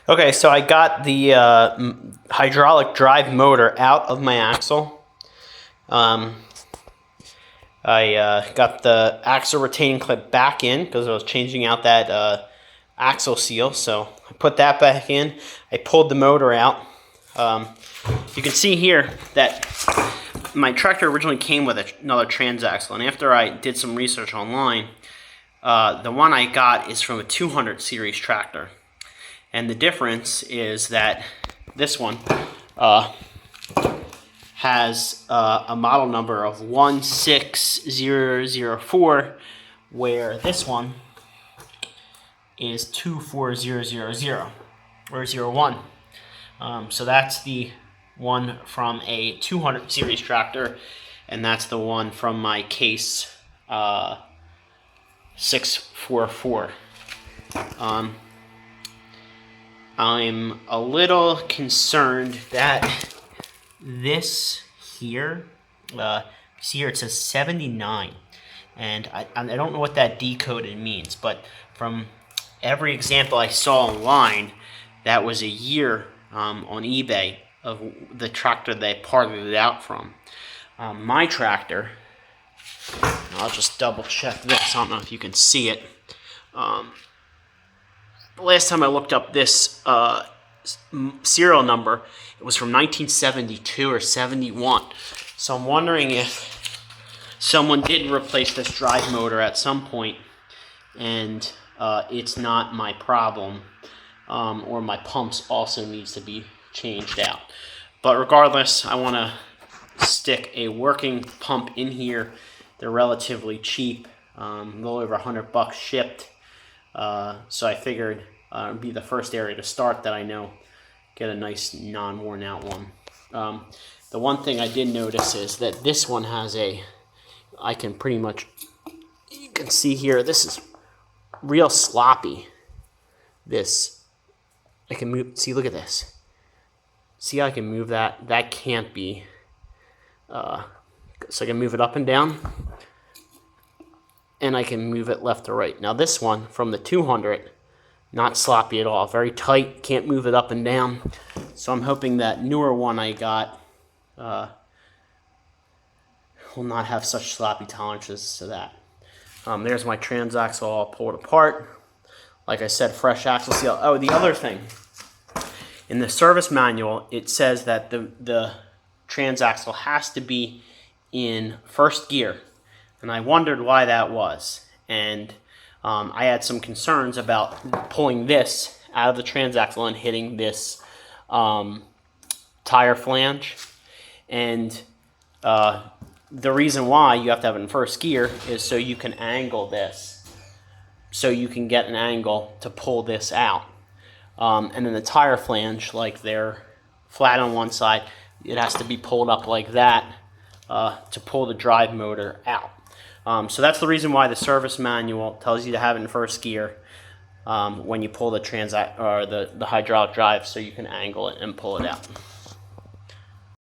Okay, so I got the hydraulic drive motor out of my axle. I got the axle retaining clip back in because I was changing out that axle seal. So I put that back in. I pulled the motor out. You can see here that my tractor originally came with another transaxle, and after I did some research online, the one I got is from a 200 series tractor. And the difference is that this one has a model number of 16004, where this one is 24000 or 01. So that's the one from a 200 series tractor, and that's the one from my Case 644. I'm a little concerned that this here, see here it says 79, and I don't know what that decoded means, but from every example I saw online, that was a year on eBay of the tractor they parted it out from. My tractor, I'll just double check this, I don't know if you can see it. The last time I looked up this serial number, it was from 1972 or 71. So I'm wondering if someone did replace this drive motor at some point, and it's not my problem, or my pumps also needs to be changed out. But regardless, I want to stick a working pump in here. They're relatively cheap, a little over $100 shipped. So I figured it would be the first area to start that I know. Get a nice non-worn out one. The one thing I did notice is that this one has I can pretty much, you can see here, this is real sloppy. I can move, see, look at this. See how I can move that? That can't be, so I can move it up and down, and I can move it left to right. Now this one from the 200, not sloppy at all, very tight, can't move it up and down. So I'm hoping that newer one I got will not have such sloppy tolerances to that. There's my transaxle all pulled apart. Like I said, fresh axle seal. Oh, the other thing, in the service manual, it says that the transaxle has to be in first gear. And I wondered why that was. And I had some concerns about pulling this out of the transaxle and hitting this tire flange. And the reason why you have to have it in first gear is so you can angle this. So you can get an angle to pull this out. And then the tire flange, like they're flat on one side, it has to be pulled up like that to pull the drive motor out. So that's the reason why the service manual tells you to have it in first gear when you pull the hydraulic drive, so you can angle it and pull it out.